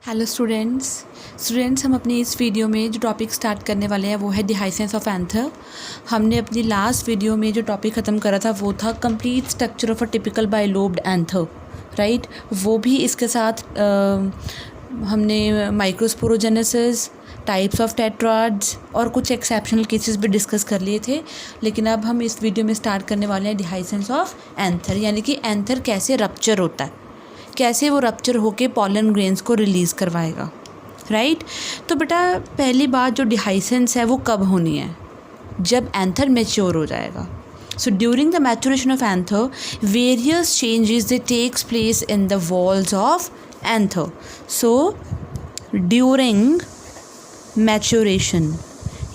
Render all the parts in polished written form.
Hello students हम अपनी इस वीडियो में जो टॉपिक स्टार्ट करने वाले हैं वो है डिहाइसेंस ऑफ एंथर। हमने अपनी लास्ट वीडियो में जो टॉपिक ख़त्म करा था वो था complete structure of a typical bilobed anther, right. वो भी इसके साथ हमने माइक्रोस्पोरोजेनेसिस, टाइप्स ऑफ टेट्राड्स और कुछ एक्सेप्शनल केसेस भी डिस्कस कर लिए थे। लेकिन अब हम इस वीडियो में स्टार्ट करने वाले हैं डिहाइसेंस ऑफ एंथर, यानी कि एंथर कैसे रप्चर होता है, कैसे वो रप्चर होके पॉलन ग्रेन्स को रिलीज़ करवाएगा, राइट। तो बेटा पहली बात जो डिहाइसेंस है वो कब होनी है? जब एंथर मैच्योर हो जाएगा। So during the maturation of anther various changes they takes place in the walls of anther. So during maturation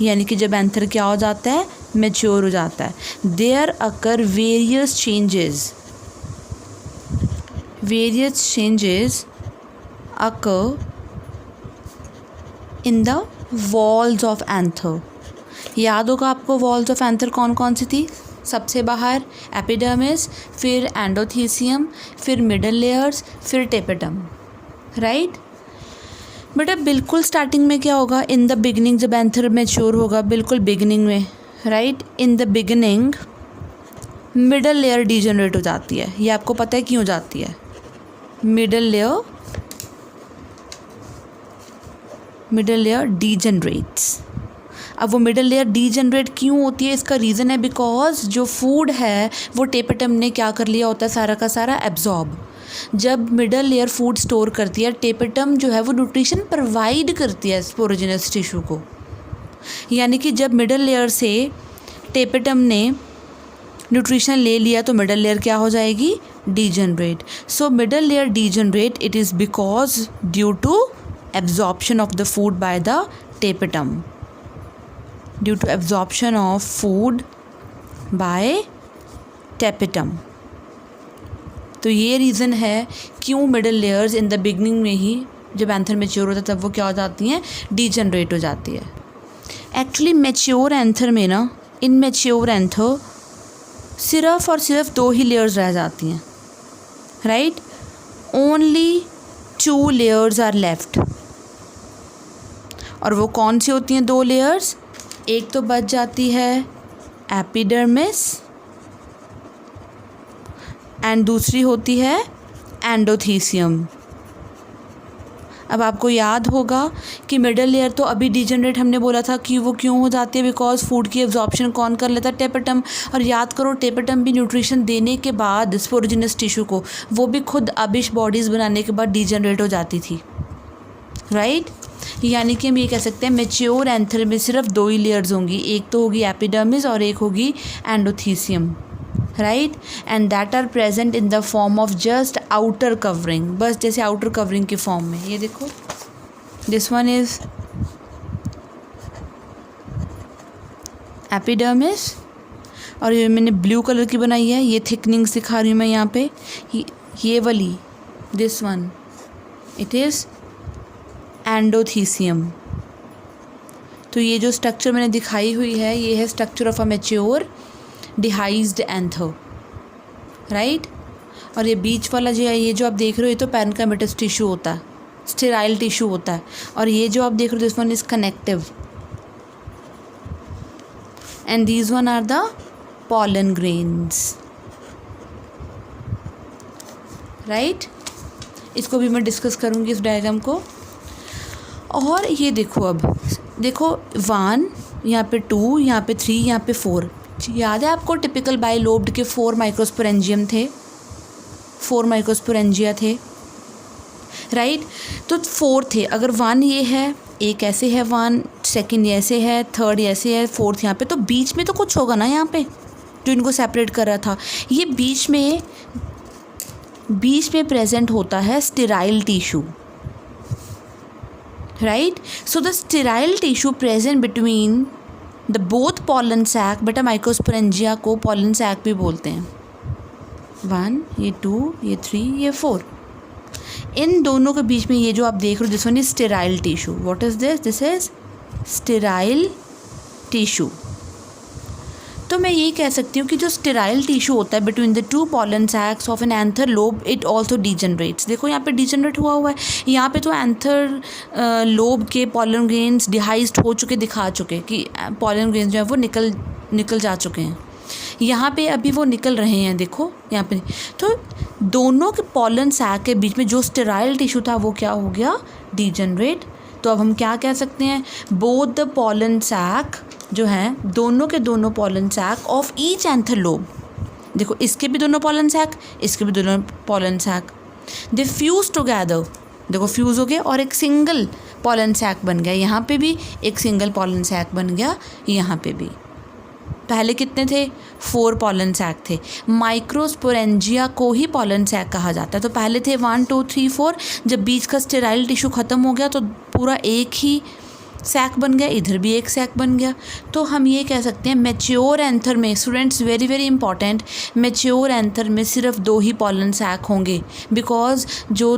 यानी कि जब एंथर क्या हो जाता है, मैच्योर हो जाता है, there occur various changes occur in the walls of anther। याद होगा आपको walls of anther कौन कौन सी थी? सबसे बाहर एपिडर्मिस, फिर एंडोथीसियम, फिर मिडल लेयर्स, फिर टेपेटम, राइट। बेटा बिल्कुल स्टार्टिंग में क्या होगा? इन द बिगिनिंग जब एंथर मैच्योर होगा, बिल्कुल बिगिनिंग में, right, in the beginning middle layer degenerate हो जाती है। ये आपको पता है क्यों जाती है? Middle layer degenerates. अब वो मिडल लेयर डीजनरेट क्यों होती है? इसका रीज़न है बिकॉज जो फूड है वो टेपेटम ने क्या कर लिया होता है, सारा का सारा एब्जॉर्ब। जब मिडल लेयर फूड स्टोर करती है, टेपेटम जो है वो न्यूट्रिशन प्रोवाइड करती है स्पोरोजेनस टिश्यू को। यानी कि जब मिडल लेयर से टेपेटम ने न्यूट्रिशन ले लिया तो मिडल लेयर क्या हो जाएगी? Degenerate. So middle layer degenerate, it is because due to absorption of the food by the tapetum, due to absorption of food by tapetum. तो ये रीज़न है क्यों middle layers in the beginning में ही जब एंथर मैच्योर होता है तब वो क्या हो जाती हैं? डीजनरेट हो जाती है। एक्चुअली मैच्योर एंथर में ना, इन मैच्योर एंथर सिर्फ और सिर्फ 2 ही लेयर्स रह जाती हैं, right. Only 2 layers are left. और वो कौन सी होती हैं 2 लेयर्स? एक तो बच जाती है एपिडर्मिस एंड दूसरी होती है एंडोथीसियम। अब आपको याद होगा कि मिडल लेयर तो अभी डीजनरेट हमने बोला था कि वो क्यों हो जाती है? बिकॉज फूड की एब्जॉर्प्शन कौन कर लेता है? टेपेटम। और याद करो टेपेटम भी न्यूट्रिशन देने के बाद स्पोरोजेनस टिश्यू को, वो भी खुद अबिश बॉडीज़ बनाने के बाद डीजनरेट हो जाती थी, राइट। यानी कि हम ये कह सकते हैं मैच्योर एंथर में सिर्फ 2 ही लेयर्स होंगी, एक तो होगी एपिडर्मिस और एक होगी endothecium, right. And that are present in the form of just outer covering, बस जैसे आउटर कवरिंग के फॉर्म में। ये देखो, दिस वन इज एपिडर्मिस और ये मैंने ब्लू कलर की बनाई है, ये थिकनिंग्स दिखा रही हूँ मैं यहाँ पे। ये वाली, this one, it is endothecium. तो ये जो स्ट्रक्चर मैंने दिखाई हुई है ये है structure of a mature dehisced anther, right. और ये बीच वाला जो है, ये जो आप देख रहे हो, ये तो पैरेन्काइमेटस टिश्यू होता है, स्टेराइल टिश्यू होता है। और ये जो आप देख रहे हो, this one is connective and these one are the pollen grains, right. इसको भी मैं डिस्कस करूँगी इस डायग्राम को। और ये देखो, अब देखो 1, यहाँ पे 2, यहाँ पे 3, यहाँ पे 4। याद है आपको टिपिकल बाइलोब्ड के 4 माइक्रोस्पोरेंजियम थे, 4 माइक्रोस्पोरेंजिया थे, राइट। तो 4 थे। अगर 1 ये है, एक ऐसे है 1, सेकंड ऐसे है, थर्ड ऐसे है, फोर्थ यहाँ पे, तो बीच में तो कुछ होगा ना यहाँ पे जो इनको सेपरेट कर रहा था। ये बीच में प्रेजेंट होता है sterile tissue, right. So the sterile tissue present between the both pollen sac, बेटा माइक्रोस्पोरेंजिया को पॉलन सैक भी बोलते हैं। 1, ये 2, ये 3, ये 4। इन दोनों के बीच में ये जो आप देख रहे हो, this one is sterile tissue. What is this? This is sterile tissue. तो मैं ये कह सकती हूँ कि जो स्टेराइल टिश्यू होता है between the two pollen sacs of an anther lobe, it also degenerates. देखो यहाँ पे डिजनरेट हुआ है, यहाँ पे तो एंथर लोब के पॉलन ग्रेन्स डिहाइज्ड हो चुके, दिखा चुके कि पॉलन ग्रेन्स जो है वो निकल जा चुके हैं। यहाँ पे अभी वो निकल रहे हैं, देखो यहाँ पे। तो दोनों के पॉलन सैक के बीच में जो स्टेराइल टिश्यू था वो क्या हो गया, डिजनरेट। तो अब हम क्या कह सकते हैं, बोथ द पॉलन सैक जो हैं, दोनों के दोनों pollen sac of each anther lobe, देखो इसके भी दोनों पॉलन सैक, इसके भी दोनों pollen sac, they fuse together, देखो फ्यूज़ हो गए और एक सिंगल पॉलन सैक बन गया। यहाँ पे भी एक सिंगल पॉलन सैक बन गया, यहाँ पे भी। पहले कितने थे, 4 पॉलन सैक थे। माइक्रोस्पोरेंजिया को ही पॉलन सैक कहा जाता है। तो पहले थे 1 2 3 4, जब बीच का स्टेराइल टिश्यू ख़त्म हो गया तो पूरा एक ही सैक बन गया, इधर भी एक सैक बन गया। तो हम ये कह सकते हैं मैच्योर एंथर में, students very very important, mature anther में सिर्फ 2 ही पॉलन सैक होंगे, बिकॉज जो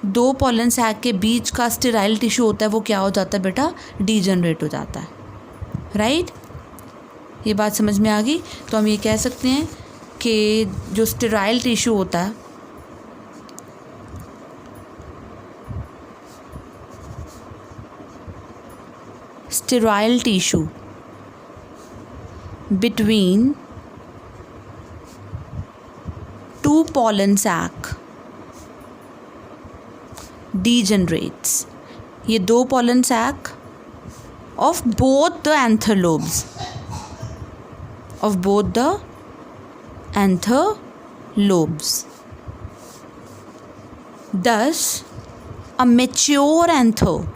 2 पॉलन सैक के बीच का स्टेराइल टिश्यू होता है वो क्या हो जाता है बेटा, डीजनरेट हो जाता है, राइट। ये बात समझ में आ गई। तो हम ये कह सकते हैं कि जो स्टेराइल टिश्यू होता है sterile tissue between 2 pollen sac degenerates, ये 2 pollen sac of both the anther lobes, of both the anther lobes. Thus, a mature anther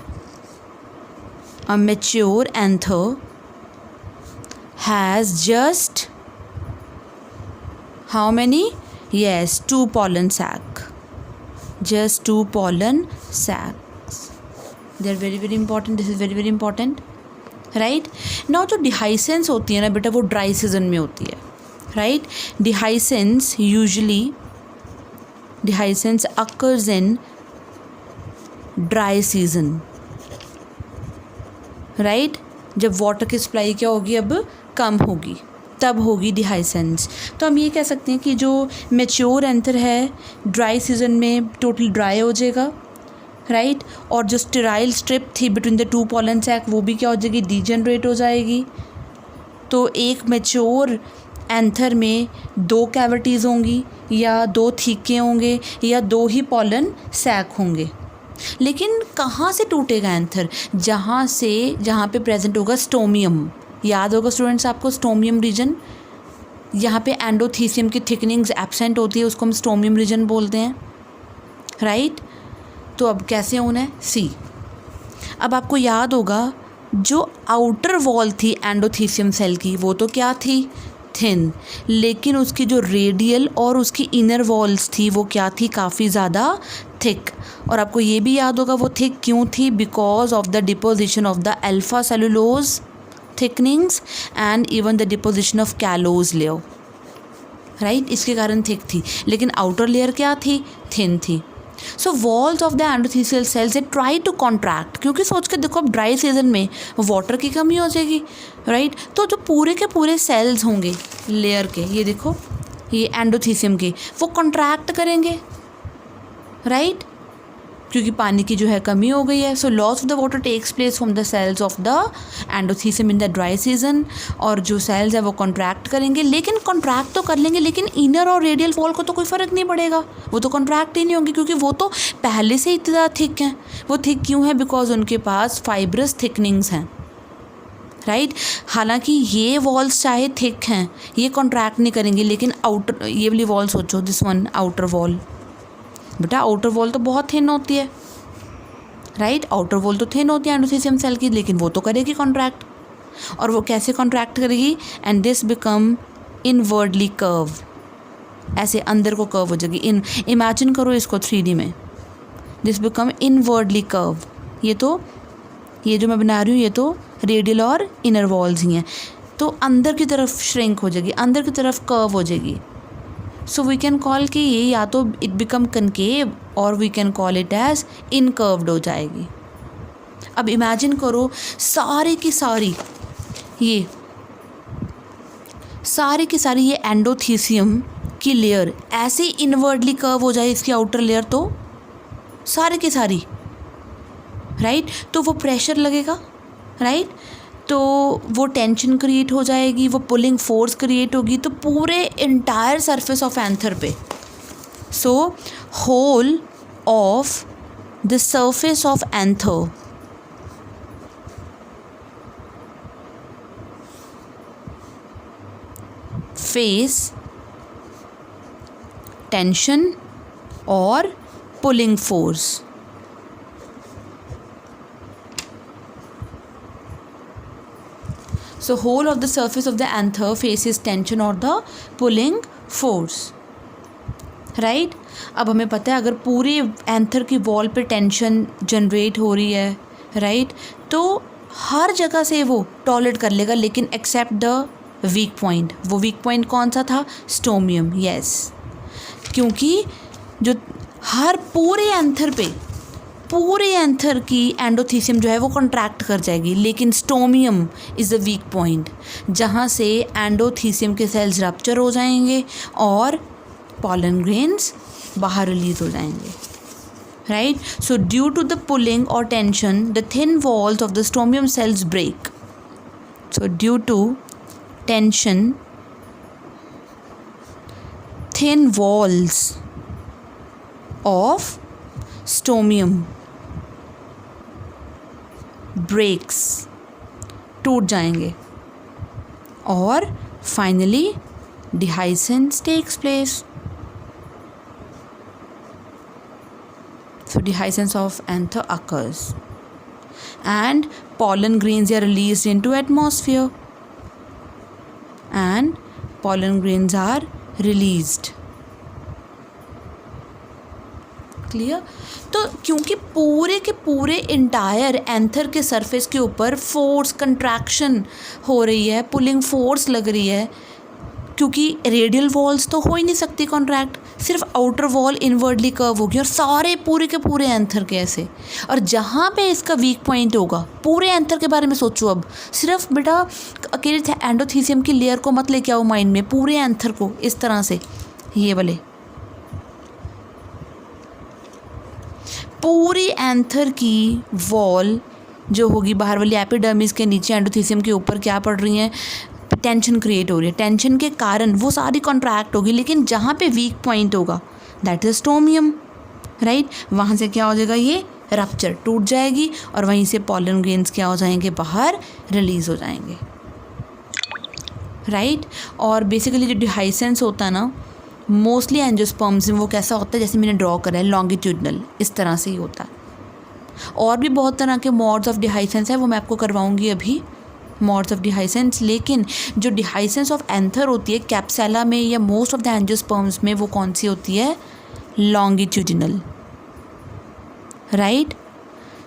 has just how many? Yes, 2 pollen sac. Just 2 pollen sacs. They are very very important. This is very very important. Right now जो डिहाइसेंस होती है ना बेटा, वो dry season में होती है, right. Dehiscence usually dehiscence occurs in dry season, right. जब वाटर की सप्लाई क्या होगी, अब कम होगी, तब होगी डिहाइसेंस। तो हम ये कह सकते हैं कि जो मैच्योर एंथर है ड्राई सीजन में टोटली ड्राई हो जाएगा, राइट। और जो स्टेराइल स्ट्रिप थी बिटवीन द 2 pollen sac वो भी क्या हो जाएगी, डीजनरेट हो जाएगी। तो एक मैच्योर एंथर में 2 कैविटीज़ होंगी, या 2 थीके होंगे, या 2 ही पॉलन सैक होंगे। लेकिन कहाँ से टूटेगा एंथर, जहाँ पे प्रेजेंट होगा स्टोमियम। याद होगा स्टूडेंट्स आपको स्टोमियम रीजन, यहाँ पे एंडोथीसियम की थिकनिंग्स एब्सेंट होती है, उसको हम स्टोमियम रीजन बोलते हैं, राइट। तो अब कैसे होना है, सी। अब आपको याद होगा जो आउटर वॉल थी एंडोथीसियम सेल की, वो तो क्या थी, थिन, लेकिन उसकी जो रेडियल और उसकी इनर वॉल्स थी वो क्या थी, काफ़ी ज़्यादा थिक। और आपको ये भी याद होगा वो थिक क्यों थी, because of the deposition of the alpha cellulose thickenings and even the deposition of callose layer, right. इसके कारण थिक थी, लेकिन आउटर लेयर क्या थी, थिन थी। So walls of the endothecial cells a try to contract, क्योंकि सोच के देखो अब ड्राई सीजन में वाटर की कमी हो जाएगी, राइट। तो जो पूरे के पूरे सेल्स होंगे लेयर के, ये देखो ये एंडोथीसियम के, वो कॉन्ट्रैक्ट करेंगे, राइट, क्योंकि पानी की जो है कमी हो गई है। So loss of the water takes place from the cells of the endothecium in the dry season, और जो सेल्स है वो कॉन्ट्रैक्ट करेंगे, लेकिन कॉन्ट्रैक्ट तो कर लेंगे, लेकिन इनर और रेडियल वॉल को तो कोई फ़र्क नहीं पड़ेगा, वो तो कॉन्ट्रैक्ट ही नहीं होंगी, क्योंकि वो तो पहले से इतनी ज़्यादा थिक हैं। वो थिक क्यों है, बिकॉज उनके पास फाइब्रस थिकनिंग्स हैं, राइट। हालांकि ये वॉल्स चाहे थिक हैं, ये कॉन्ट्रैक्ट नहीं करेंगी, लेकिन आउटर, ये वाली वॉल सोचो, दिस वन आउटर वॉल, बेटा आउटर वॉल तो बहुत थिन होती है, राइट। आउटर वॉल तो थिन होती है एंडोथीसियम सेल की, लेकिन वो तो करेगी कॉन्ट्रैक्ट। और वो कैसे कॉन्ट्रैक्ट करेगी, and this become inwardly curve, ऐसे अंदर को कर्व हो जाएगी। इमेजिन करो इसको 3D में, दिस बिकम इनवर्डली कर्व। ये जो मैं बना रही हूँ ये तो रेडियल और इनर वॉल्स ही हैं, तो अंदर की तरफ श्रिंक हो जाएगी, अंदर की तरफ कर्व हो जाएगी। सो वी कैन कॉल कि ये या तो इट बिकम कनकेव, और we can call it as incurved हो जाएगी। अब इमेजिन करो सारी की सारी ये सारी की सारी ये एंडोथीसियम की लेयर ऐसे इनवर्डली कर्व हो जाए इसकी आउटर लेयर, तो सारी की सारी, राइट, तो वो प्रेशर लगेगा, राइट, तो वो टेंशन क्रिएट हो जाएगी, वो पुलिंग फोर्स क्रिएट होगी, तो पूरे इंटायर सरफेस ऑफ एंथर पे। So whole of the surface of anther face tension और pulling force. So whole of the surface of the anther faces tension or the pulling force, right? अब हमें पता है अगर पूरे एंथर की wall पे टेंशन जनरेट हो रही है, राइट, तो हर जगह से वो टॉलरेट कर लेगा, लेकिन एक्सेप्ट द वीक पॉइंट। वो वीक पॉइंट कौन सा था? स्टोमियम, यस, क्योंकि जो हर पूरे एंथर की एंडोथीसियम जो है वो कॉन्ट्रैक्ट कर जाएगी, लेकिन stomium is the weak point जहाँ से एंडोथीसियम के सेल्स रप्चर हो जाएंगे और पॉलन ग्रेन्स बाहर रिलीज हो जाएंगे, right. So due to the pulling और tension the thin walls of the stomium cells break. So due to tension thin walls of stomium breaks, टूट जाएंगे, और finally dehiscence takes place. So dehiscence of anther occurs and pollen grains are released into atmosphere and pollen grains are released. Clear. तो क्योंकि पूरे के पूरे entire anther के surface के ऊपर फोर्स कंट्रैक्शन हो रही है, पुलिंग फोर्स लग रही है, क्योंकि रेडियल वॉल्स तो हो ही नहीं सकती कॉन्ट्रैक्ट, सिर्फ आउटर वॉल इनवर्डली कर्व होगी, और सारे पूरे के पूरे एंथर के ऐसे। और जहाँ पे इसका वीक पॉइंट होगा, पूरे एंथर के बारे में सोचो, अब सिर्फ बेटा अकेले एंडोथीसियम की लेयर को मत लेके आओ माइंड में, पूरे एंथर को इस तरह से, ये वाले पूरी एंथर की वॉल जो होगी बाहर वाली एपिडर्मिस के नीचे एंडोथीसियम के ऊपर क्या पड़ रही है? टेंशन क्रिएट हो रही है, टेंशन के कारण वो सारी कॉन्ट्रैक्ट होगी, लेकिन जहाँ पे वीक पॉइंट होगा दैट इज स्टोमियम, राइट, वहाँ से क्या हो जाएगा? ये रप्चर, टूट जाएगी, और वहीं से पॉलन ग्रेन्स क्या हो जाएंगे? बाहर रिलीज हो जाएंगे, राइट। और बेसिकली जो डिहाइसेंस होता है ना, मोस्टली एंजियोस्पर्म्स में वो कैसा होता है, जैसे मैंने ड्रॉ करा है लॉन्गिट्यूडनल, इस तरह से ही होता है। और भी बहुत तरह के मोड्स ऑफ डिहाइसेंस है, वो मैं आपको करवाऊंगी अभी, मोड्स ऑफ डिहाइसेंस। लेकिन जो डिहाइसेंस ऑफ एंथर होती है कैप्सुला में या मोस्ट ऑफ द एंजियोस्पर्म्स में, वो कौन सी होती है? Longitudinal, right.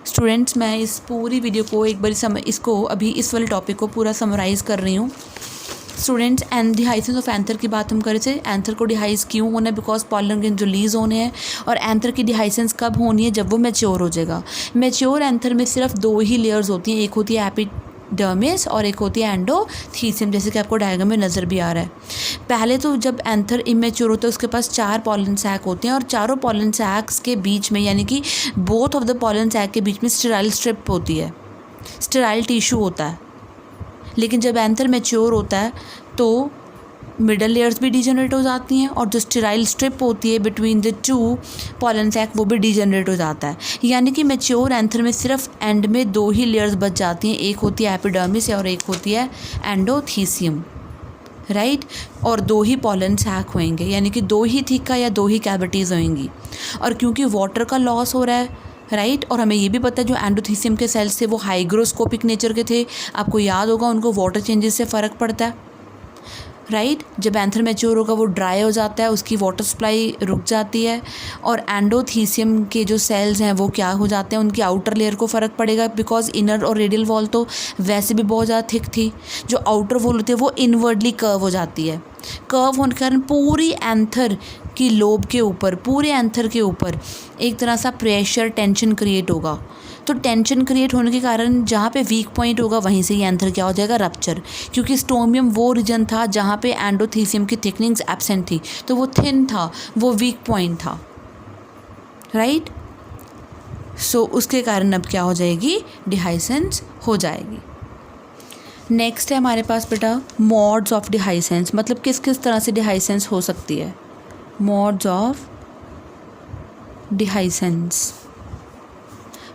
स्टूडेंट्स, मैं इस पूरी वीडियो को एक बार इसको अभी इस वाले टॉपिक को पूरा समराइज़ कर रही हूँ। स्टूडेंट्स, एंड डिहाइसेंस ऑफ एंथर की बात हम कर रहे थे। एंथर को डिहाइस क्यों होना है? बिकॉज पॉलन ग्रेन रिलीज होने हैं। और एंथर की डिहाइसेंस कब होनी है? जब वो मैच्योर हो जाएगा। मैच्योर एंथर में सिर्फ दो ही लेयर्स होती हैं, एक होती है एपिडर्मिस और एक होती है एंडोथीसियम, जैसे कि आपको डायग्राम में नज़र भी आ रहा है। पहले तो जब एंथर इमेच्योर होता है उसके पास 4 पॉलन सैक होते हैं, और चारों पॉलन सैक्स के बीच में, यानी कि both of the pollen sac के बीच में स्टेराइल स्ट्रिप होती है, स्टेराइल टिश्यू होता है। लेकिन जब एंथर मैच्योर होता है तो मिडल लेयर्स भी डिजनरेट हो जाती हैं, और जो स्टेराइल स्ट्रिप होती है बिटवीन द 2 पॉलन सैक वो भी डिजनरेट हो जाता है। यानी कि मैच्योर एंथर में सिर्फ एंड में 2 ही लेयर्स बच जाती हैं, एक होती है एपिडर्मिस और एक होती है एंडोथीसियम, राइट। और 2 ही पॉलन सैक होंगे, यानी कि 2 ही थीका या 2 ही कैविटीज़ होंगी। और क्योंकि वाटर का लॉस हो रहा है, राइट, और हमें ये भी पता है जो एंडोथीसियम के सेल्स थे वो हाइग्रोस्कोपिक नेचर के थे, आपको याद होगा, उनको वाटर चेंजेस से फ़र्क पड़ता है, राइट। जब एंथर मैच्योर होगा वो ड्राई हो जाता है, उसकी वाटर सप्लाई रुक जाती है, और एंडोथीसियम के जो सेल्स हैं वो क्या हो जाते हैं, उनकी आउटर लेयर को फ़र्क पड़ेगा, बिकॉज इनर और रेडियल वॉल तो वैसे भी बहुत ज़्यादा थिक थी। जो आउटर वॉल होती है वो इनवर्डली कर्व हो जाती है। कर्व होने के कारण पूरी एंथर की लोब के ऊपर, पूरे एंथर के ऊपर एक तरह सा प्रेशर टेंशन क्रिएट होगा। तो टेंशन क्रिएट होने के कारण जहाँ पे वीक पॉइंट होगा वहीं से ये एंथर क्या हो जाएगा, रप्चर, क्योंकि स्टोमियम वो रीजन था जहाँ पे एंडोथीसियम की थिकनिंग्स एब्सेंट थी, तो वो थिन था, वो वीक पॉइंट था, राइट। सो उसके कारण अब क्या हो जाएगी, डिहाइसेंस हो जाएगी। नेक्स्ट है हमारे पास बेटा मोड्स ऑफ डिहाइसेंस, मतलब किस किस तरह से डिहाइसेंस हो सकती है। Modes of dehiscence,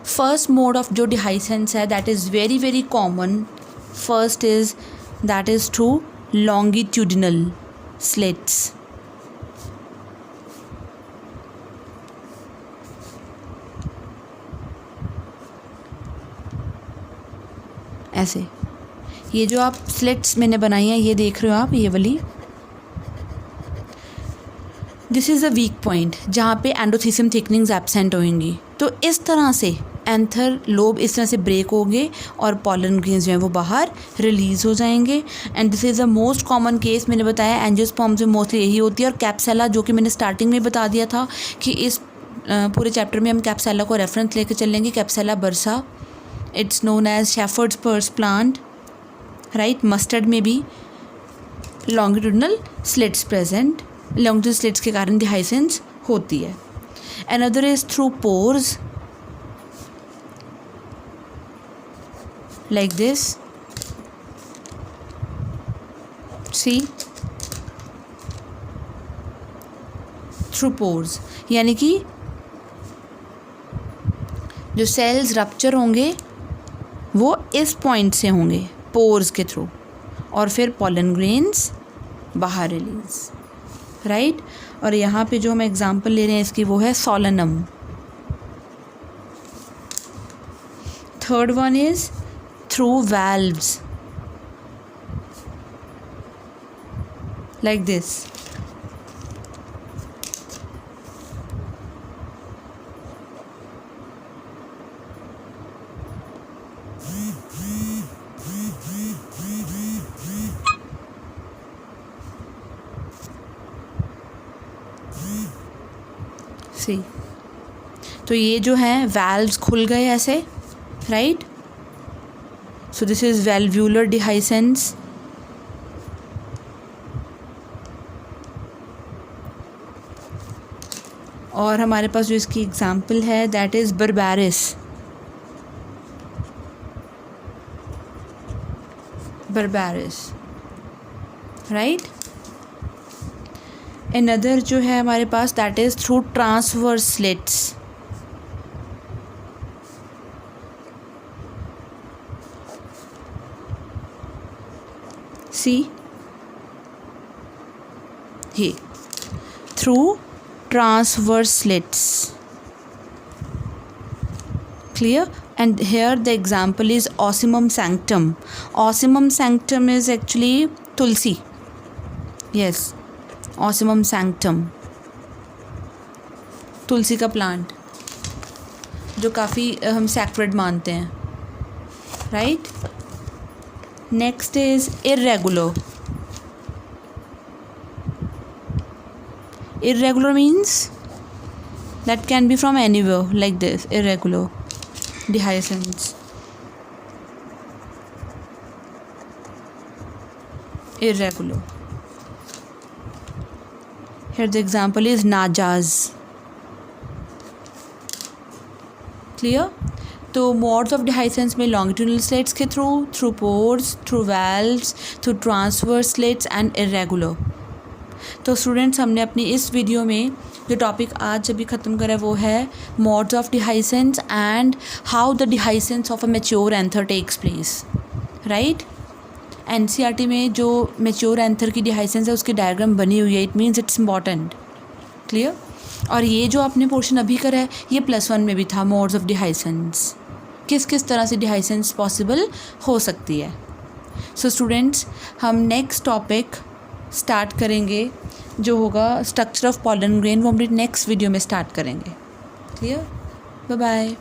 first mode of जो डिहाइसेंस है that is very very common, first is that is through longitudinal slits. ऐसे ये जो आप स्लिट्स मैंने बनाई हैं ये देख रहे हो आप, ये वाली, this is a weak point जहाँ पे एंडोथीसियम थिकनिंग्स एब्सेंट होंगी। तो इस तरह से एंथर लोब इस तरह से ब्रेक होंगे और पॉलन ग्रेन्स जो हैं वो बाहर रिलीज़ हो जाएंगे। And this is the most common case, मैंने बताया एंजियोस्पर्म्स में मोस्टली यही होती है। और कैप्सेला जो कि मैंने स्टार्टिंग में बता दिया था कि इस पूरे चैप्टर में हम कैप्सेला को रेफरेंस लेकर चलेंगे, Capsella bursa, it's known as shepherd's purse plant, right. Mustard में भी longitudinal slits present, longitudinal slits के कारण डिहाइसेंस होती है। Another is through pores like this, see, through pores, यानी कि जो सेल्स रप्चर होंगे वो इस पॉइंट से होंगे, पोर्स के थ्रू, और फिर पॉलन ग्रेन्स बाहर रिलीज, राइट। और यहाँ पे जो हम एग्जांपल ले रहे हैं इसकी वो है Solanum. Third one is through valves like this, see. तो ये जो है वाल्व्स खुल गए ऐसे, right. So this is valvular dehiscence. और हमारे पास जो इसकी एग्जांपल है that is Berberis, Berberis, right. Another जो है हमारे पास that is through transverse slits, see, ये through transverse slits, clear. And here the example is Ocimum sanctum. Ocimum sanctum is actually tulsi, yes, Ocimum sanctum, तुलसी का plant जो काफ़ी हम sacred मानते हैं, right. Next is irregular. Irregular means that can be from anywhere, like this, irregular dehiscence, irregular. Here the example is najas, clear. तो modes of डिहाइसेंस में longitudinal slits के through pores, through valves, through transverse slits and irregular. तो students हमने अपनी इस video में जो topic आज अभी ख़त्म करा वो है modes of dehiscence and how the dehiscence of a mature anther takes place, right. NCERT में जो मैच्योर एंथर की डिहाइसेंस है उसकी डायग्राम बनी हुई है, it means it's important, clear. और ये जो आपने पोर्शन अभी करा है ये +1 में भी था, मोड्स ऑफ डिहाइसेंस, किस किस तरह से डिहाइसेंस पॉसिबल हो सकती है। सो स्टूडेंट्स हम नेक्स्ट टॉपिक स्टार्ट करेंगे जो होगा स्ट्रक्चर ऑफ पॉलन ग्रेन, वो हम नेक्स्ट वीडियो में स्टार्ट करेंगे, क्लियर। Bye bye.